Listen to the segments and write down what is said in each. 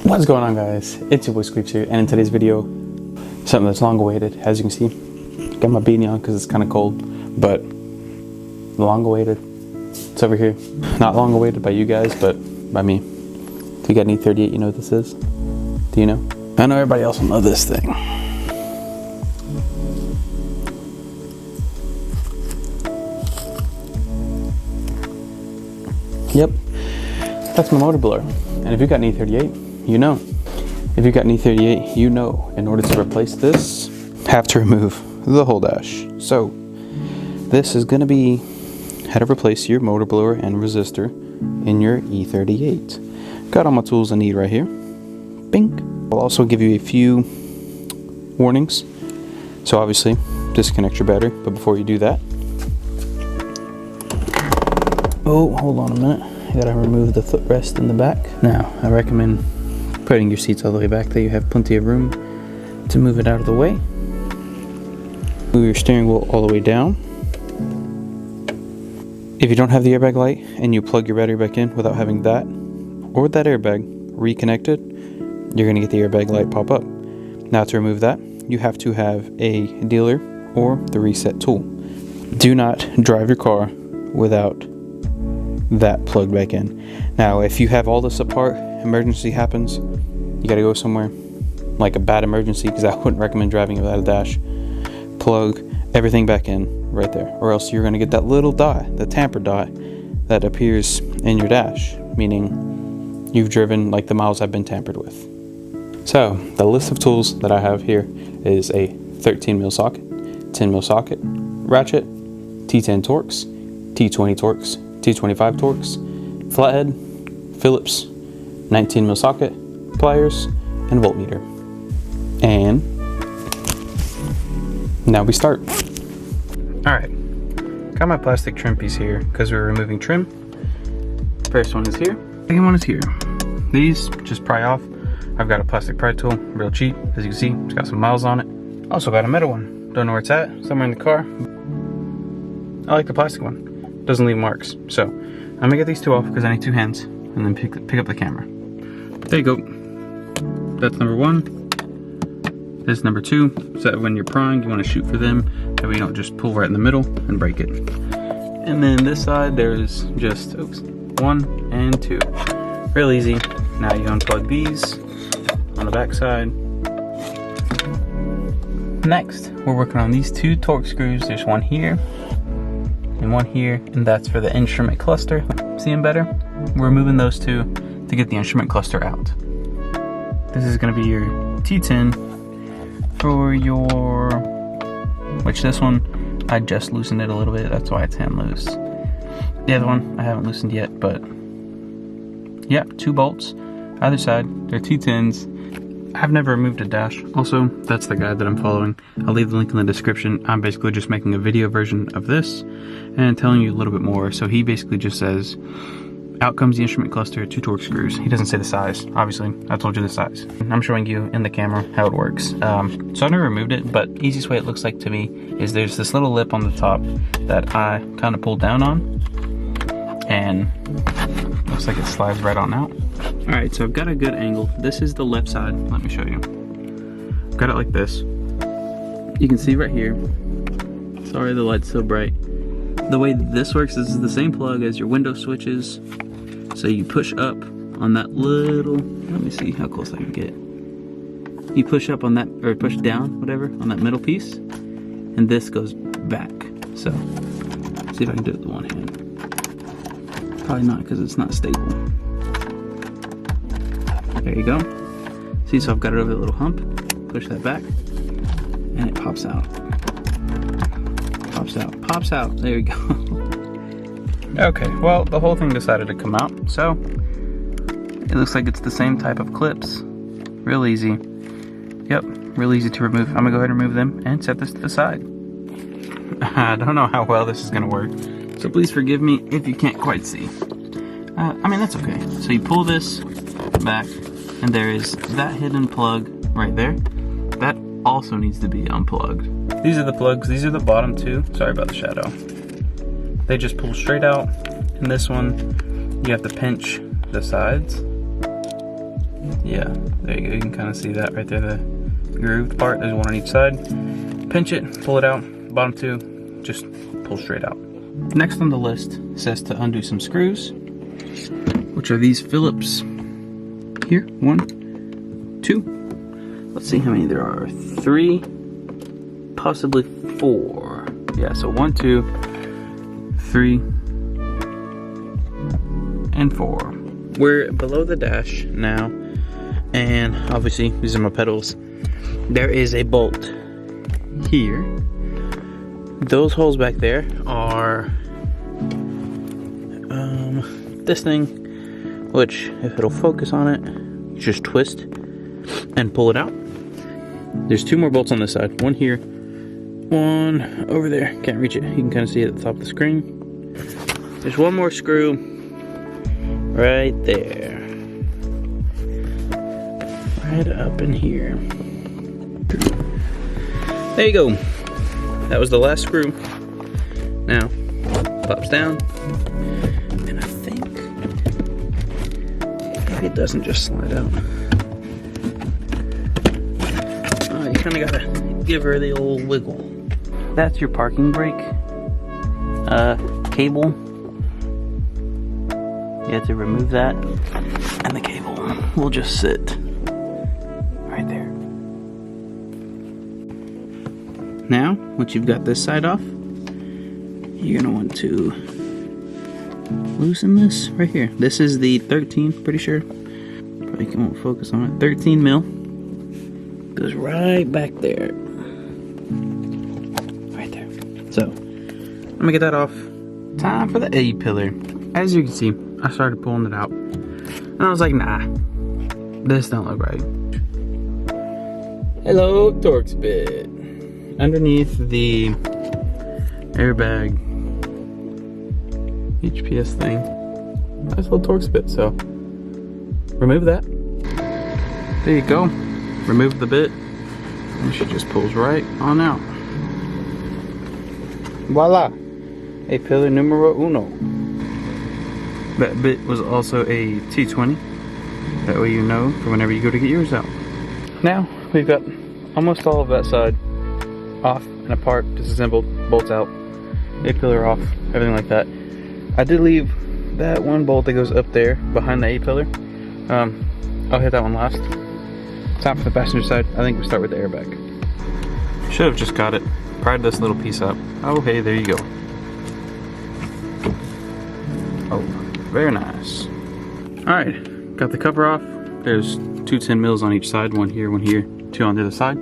What's going on, guys? It's your boy Squeeps here, and in today's video, something that's long awaited. As you can see, got my beanie on because it's kind of cold, but long awaited. It's over here. Not long awaited by you guys, but by me. If you got an E38, you know what this is? Do you know? I know everybody else will know this thing. Yep, that's my motor blower. And if you got an E38, you know. If you got an E38, you know in order to replace this, have to remove the whole dash. So this is going to be how to replace your motor blower and resistor in your E38. Got all my tools I need right here. Bing. I'll also give you a few warnings. So obviously disconnect your battery, but before you do that, oh, hold on a minute. You gotta remove the footrest in the back. Now, I recommend putting your seats all the way back there. You have plenty of room to move it out of the way. Move your steering wheel all the way down. If you don't have the airbag light and you plug your battery back in without having that or that airbag reconnected, you're gonna get the airbag light pop up. Now to remove that, you have to have a dealer or the reset tool. Do not drive your car without that plugged back in. Now if you have all this apart, emergency happens, you gotta go somewhere, like a bad emergency, because I wouldn't recommend driving without a dash. Plug everything back in right there, or else you're gonna get that little dot, the tamper dot that appears in your dash, meaning you've driven like the miles have been tampered with. So the list of tools that I have here is a 13mm socket, 10mm socket, ratchet, T10 Torx, T20 Torx, T25 Torx, flathead, Phillips, 19mm socket, pliers, and voltmeter. And now we start. Alright, got my plastic trim piece here because we're removing trim. First one is here, second one is here. These just pry off. I've got a plastic pry tool, real cheap, as you can see. It's got some miles on it. Also got a metal one. Don't know where it's at, somewhere in the car. I like the plastic one. Doesn't leave marks. So I'm gonna get these two off because I need two hands, and then pick up the camera. There you go. That's number one. This is number two. So that when you're prying, you want to shoot for them, that way you don't just pull right in the middle and break it. And then this side, there's just one and two. Real easy. Now you unplug these on the back side. Next, we're working on these two Torx screws. There's one here and one here, and that's for the instrument cluster. See them better? We're removing those two to get the instrument cluster out. This is going to be your T10 for your, which this one, I just loosened it a little bit, that's why it's hand loose. The other one, I haven't loosened yet, but yeah, 2 bolts, either side, they're T10s. I've never removed a dash. Also, that's the guide that I'm following. I'll leave the link in the description. I'm basically just making a video version of this and telling you a little bit more. So he basically just says, out comes the instrument cluster, 2 Torx screws. He doesn't say the size, obviously. I told you the size. I'm showing you in the camera how it works. So I never removed it, but easiest way it looks like to me is there's this little lip on the top that I kind of pulled down on, and looks like it slides right on out. Alright, so I've got a good angle. This is the left side. Let me show you. I've got it like this. You can see right here. Sorry the light's so bright. The way this works, this is the same plug as your window switches. So you push up on that little, let me see how close I can get. You push up on that, or push down, whatever, on that middle piece, and this goes back. So, see if I can do it with one hand. Probably not, because it's not stable. There you go. See, so I've got it over the little hump. Push that back, and it pops out. Pops out. Pops out. There you go. Okay, well, the whole thing decided to come out, so it looks like it's the same type of clips. Real easy. Yep, real easy to remove. I'm gonna go ahead and remove them and set this to the side. I don't know how well this is gonna work, so please forgive me if you can't quite see. I mean, that's okay. So you pull this back, and there is that hidden plug right there. That also needs to be unplugged. These are the plugs. These are the bottom two. Sorry about the shadow. They just pull straight out. And this one, you have to pinch the sides Yeah, there you go. You can kind of see that right there, the grooved part. There's one on each side. Pinch it, pull it out. Bottom two, just pull straight out. Next on the list says to undo some screws, which are these Phillips here. 1, 2. Let's see how many there are. 3, possibly 4. Yeah, so 1, 2, 3, and 4. We're below the dash now, and obviously these are my pedals. There is a bolt here. Those holes back there are this thing, which if it'll focus on it, you just twist and pull it out. There's 2 more bolts on this side. One here, one over there. Can't reach it. You can kind of see it at the top of the screen. There's one more screw right there. Right up in here. There you go. That was the last screw. Now, pops down. And I think maybe it doesn't just slide out. Oh, you kind of gotta give her the old wiggle. That's your parking brake cable. You have to remove that, and the cable will just sit right there. Now, once you've got this side off, you're gonna want to loosen this right here. This is the 13, pretty sure. Probably won't focus on it. 13 mil. Goes right back there. Right there. So, let me get that off. Time for the A-pillar. As you can see, I started pulling it out. And I was like, nah, this don't look right. Hello, Torx bit. Underneath the airbag HPS thing, nice little Torx bit, so remove that. There you go. Remove the bit, and she just pulls right on out. Voila! A-pillar numero uno. That bit was also a T20. That way you know for whenever you go to get yours out. Now, we've got almost all of that side off and apart, disassembled, bolts out, A-pillar off, everything like that. I did leave that one bolt that goes up there behind the A-pillar. I'll hit that one last. Time for the passenger side. I think we start with the airbag. Should have just got it, pried this little piece up. Oh, hey, there you go. Oh, very nice. Alright, got the cover off. There's 2 10 mils on each side, one here, 2 on the other side.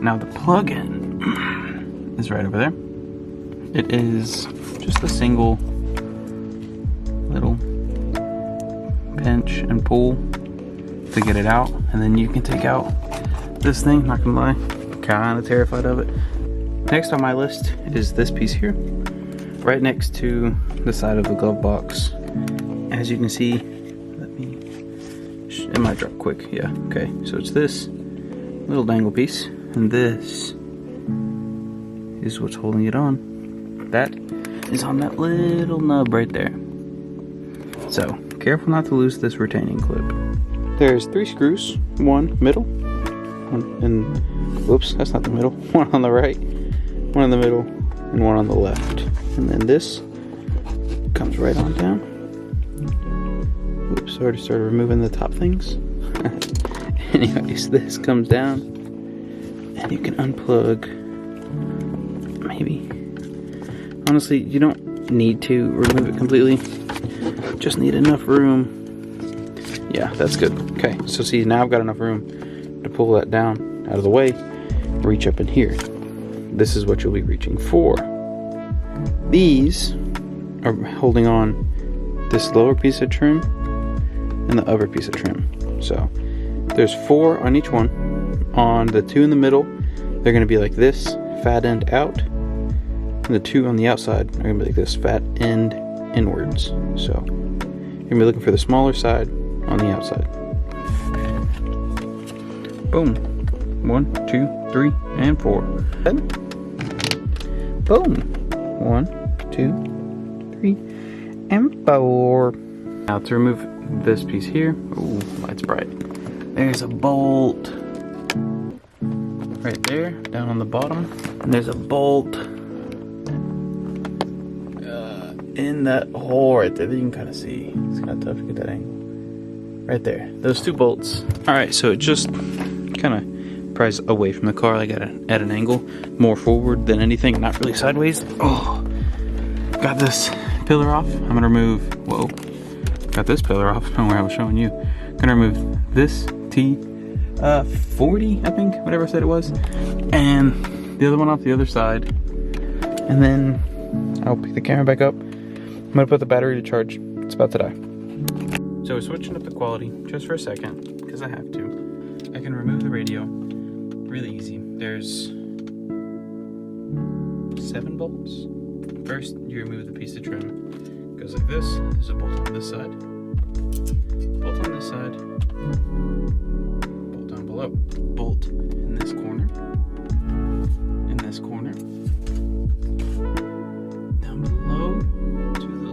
Now the plug-in is right over there. It is just a single little pinch and pull to get it out, and then you can take out this thing. Not gonna lie, kind of terrified of it. Next on my list is this piece here, right next to the side of the glove box. As you can see, it might drop quick. Yeah, okay. So it's this little dangle piece, and this is what's holding it on. That is on that little nub right there. So, careful not to lose this retaining clip. There's 3 screws, one middle, one in, whoops, that's not the middle, one on the right, one in the middle, and one on the left. And then this comes right on down. Whoops, already started removing the top things. Anyways, this comes down, and you can unplug, maybe. Honestly, you don't need to remove it completely. Just need enough room. Yeah, that's good. Okay, so see, now I've got enough room to pull that down out of the way, reach up in here. This is what you'll be reaching for. These are holding on this lower piece of trim and the upper piece of trim. So there's 4 on each one. On the 2 in the middle, they're going to be like this, fat end out. And the 2 on the outside are going to be like this, fat end inwards. So you're going to be looking for the smaller side on the outside. Boom. 1, 2, 3, and 4. Boom. 1, 2, 3, and 4. Now to remove this piece here, ooh, light's bright. There's a bolt right there, down on the bottom. And there's a bolt in that hole right there that you can kind of see. It's kind of tough to get that angle. Right there, those two bolts. All right, so it just kind of pries away from the car, like at an angle, more forward than anything, not really sideways. Oh, got this pillar off. I'm gonna remove, whoa, got this pillar off from where I was showing you. Gonna remove this T40, I think, whatever I said it was, and the other one off the other side. And then I'll pick the camera back up. I'm gonna put the battery to charge. It's about to die. So we're switching up the quality just for a second, because I have to. I can remove the radio really easy. There's 7 bolts. First, you remove the piece of trim. It goes like this. There's a bolt on this side. Bolt on this side. Bolt down below. Bolt in this corner. In this corner. Down below.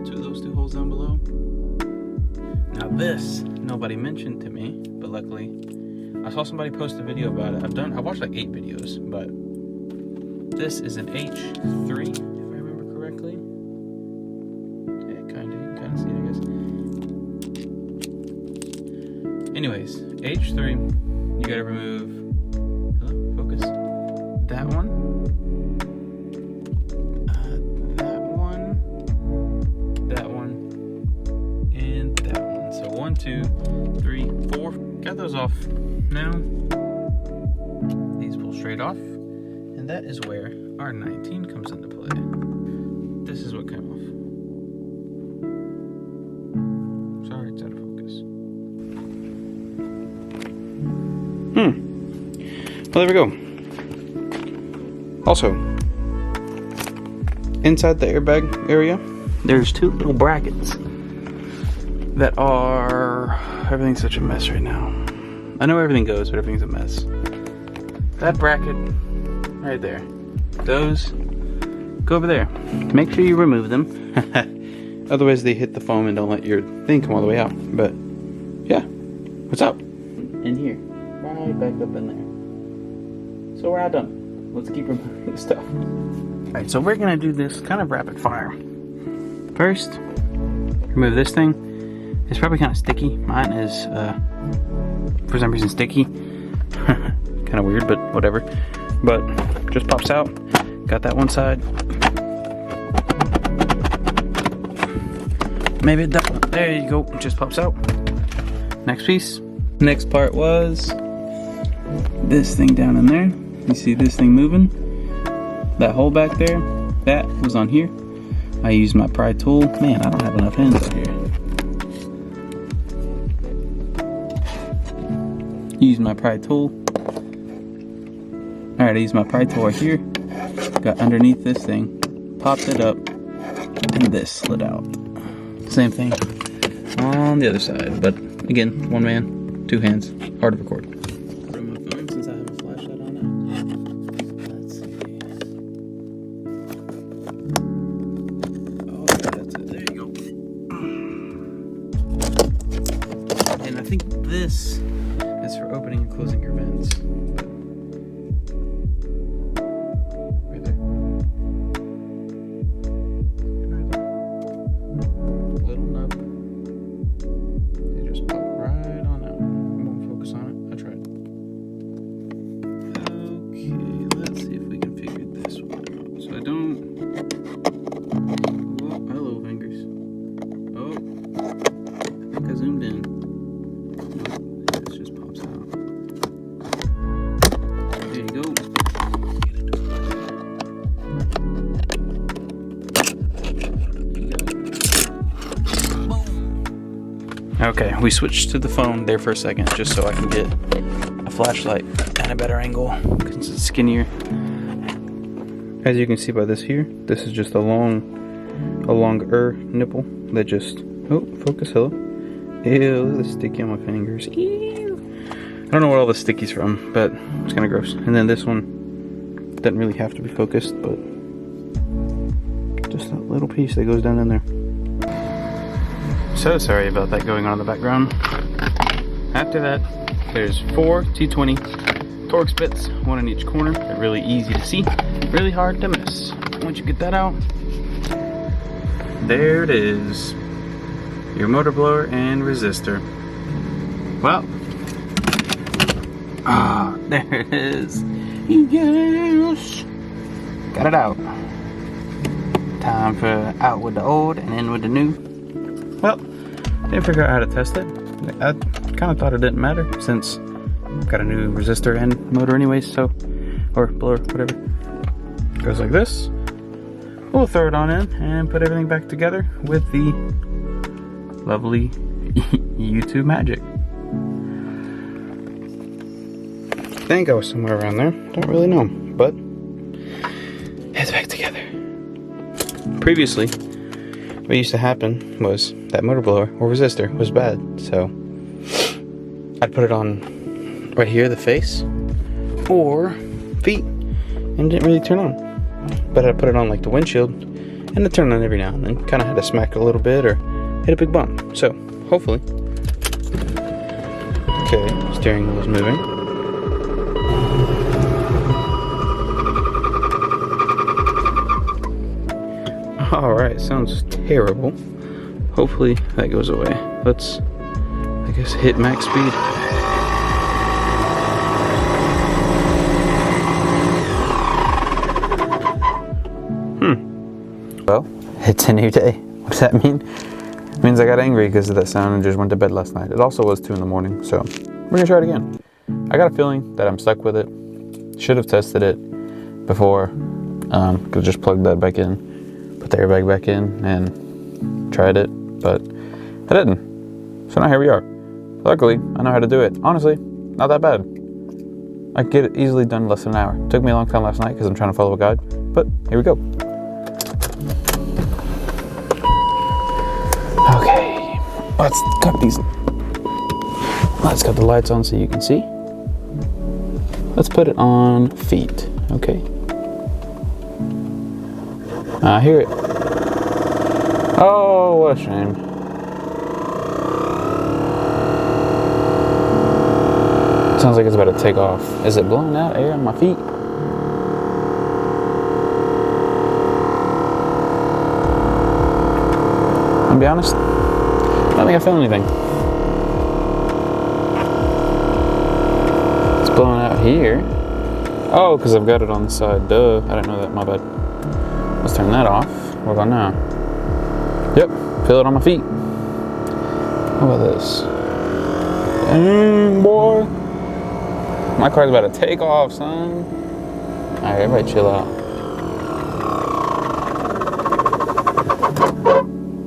Those two holes down below. Now this, nobody mentioned to me, but luckily, I saw somebody post a video about it. I watched like 8 videos, but this is an H3, if I remember correctly. Yeah, you can kind of see it, I guess. Anyways, H3, you gotta remove, hello, focus, that one, and that one. So 1, 2, 3, 4, got those off. Now, these pull straight off, and that is where our 19 comes into play. This is what came off. Sorry, it's out of focus. Well, there we go. Also, inside the airbag area, there's 2 little brackets that are... Everything's such a mess right now. I know everything goes, but everything's a mess. That bracket right there. Those go over there. Make sure you remove them. Otherwise they hit the foam and don't let your thing come all the way out. But yeah, what's up? In here. Right back up in there. So we're all done. Let's keep removing stuff. Alright, so we're gonna do this kind of rapid fire. First, remove this thing. It's probably kind of sticky. Mine is for some reason sticky. Kind of weird, but whatever. But just pops out. Got that one side. Maybe that one. There you go. It just pops out. Next piece. Next part was this thing down in there. You see this thing moving? That hole back there, that was on here. I used my pry tool. Man, I don't have enough hands out here. Use my pry tool. Alright, I used my pry tool right here. Got underneath this thing, popped it up, and this slid out. Same thing on the other side, but again, 1 man, 2 hands, hard to record. From my phone since I have a flashlight on it. Let's see. Oh, that's it. There you go. And I think this is for opening and closing your vents. Right there. Little nub. They just pop right on out. I won't focus on it. I tried. Okay, let's see if we can figure this one out. So I don't... Whoa, hello fingers. Oh, I think I zoomed in. Okay, we switched to the phone there for a second just so I can get a flashlight at a better angle because it's skinnier. As you can see by this here, this is just a longer nipple that just, oh, focus, hello. Ew, this is sticky on my fingers. Ew. I don't know what all the sticky's from, but it's kind of gross. And then this one doesn't really have to be focused, but just that little piece that goes down in there. So sorry about that going on in the background. after that, there's 4 T20 Torx bits, one in each corner. They're really easy to see, really hard to miss. Once you get that out, there it is. Your motor blower and resistor. Well, there it is. Yes! Got it out. Time for out with the old and in with the new. Well, didn't figure out how to test it. I kind of thought it didn't matter since I've got a new resistor and motor anyways, so, or blower, whatever. Goes like this. We'll throw it on in and put everything back together with the lovely YouTube magic. I think I was somewhere around there. Don't really know, but it's back together. Previously, what used to happen was that motor blower or resistor was bad, so I'd put it on right here, the face or feet, and it didn't really turn on. But I'd put it on like the windshield, and it turned on every now and then. Kind of had to smack it a little bit or hit a big bump. So hopefully, okay, steering wheel is moving. All right, sounds terrible. Hopefully that goes away. Let's, I guess, hit max speed. Well, it's a new day. What does that mean? It means I got angry because of that sound and just went to bed last night. It also was 2 in the morning, so we're gonna try it again. I got a feeling that I'm stuck with it. Should have tested it before. Could just plug that back in, put the airbag back in, and tried it, but I didn't. So now here we are. Luckily, I know how to do it. Honestly, not that bad. I could get it easily done in less than an hour. Took me a long time last night because I'm trying to follow a guide, but here we go. Okay, let's cut these. Let's cut the lights on so you can see. Let's put it on feet, okay. I hear it. Oh, what a shame. Sounds like it's about to take off. Is it blowing out air on my feet? I'll be honest, I don't think I feel anything. It's blowing out here. Oh, because I've got it on the side. Duh, I didn't know that, my bad. Let's turn that off. What about now? Yep, feel it on my feet. How about this? Dang, boy. My car's about to take off, son. Alright, everybody chill out.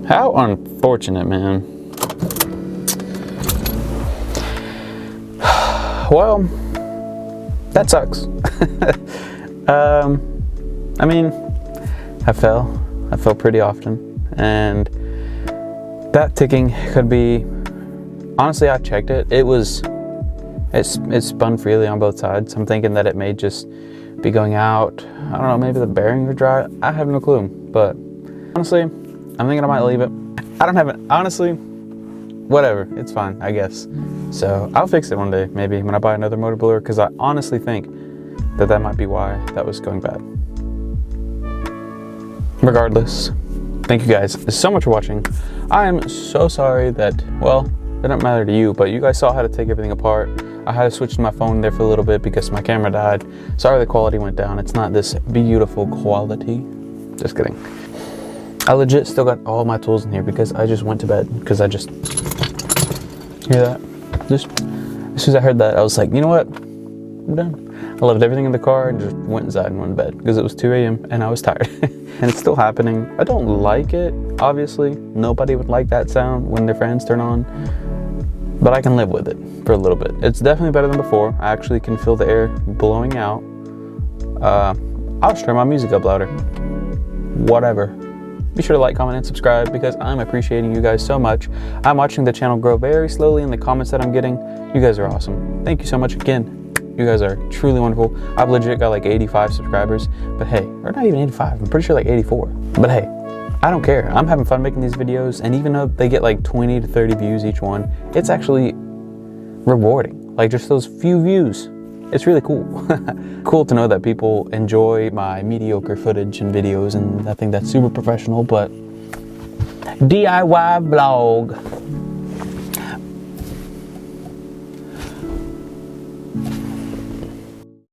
How unfortunate, man. Well, that sucks. I mean, I fell pretty often, and that ticking could be, honestly, I checked it. It spun freely on both sides. I'm thinking that it may just be going out. I don't know, maybe the bearings are dry. I have no clue, but honestly, I'm thinking I might leave it. I don't have it, honestly, whatever, it's fine, I guess. So I'll fix it one day, maybe when I buy another motor blower, because I honestly think that that might be why that was going bad. Regardless, thank you guys so much for watching. I am so sorry that, well, it doesn't matter to you, but you guys saw how to take everything apart. I had to switch to my phone there for a little bit because my camera died. Sorry the quality went down. It's not this beautiful quality. Just kidding. I legit still got all my tools in here because I just went to bed. Because I just, hear that? Just, as soon as I heard that, I was like, you know what? I'm done. I left everything in the car and just went inside and went to bed because it was 2 a.m. and I was tired. And it's still happening. I don't like it, obviously. Nobody would like that sound when their fans turn on. But I can live with it for a little bit. It's definitely better than before. I actually can feel the air blowing out. I'll just turn my music up louder. Whatever. Be sure to like, comment, and subscribe because I'm appreciating you guys so much. I'm watching the channel grow very slowly in the comments that I'm getting. You guys are awesome. Thank you so much again. You guys are truly wonderful. I've legit got like 85 subscribers, but hey, or not even 85, I'm pretty sure like 84. But hey, I don't care. I'm having fun making these videos, and even though they get like 20 to 30 views each one, it's actually rewarding. Like just those few views. It's really cool. Cool to know that people enjoy my mediocre footage and videos, and I think that's super professional, but DIY vlog.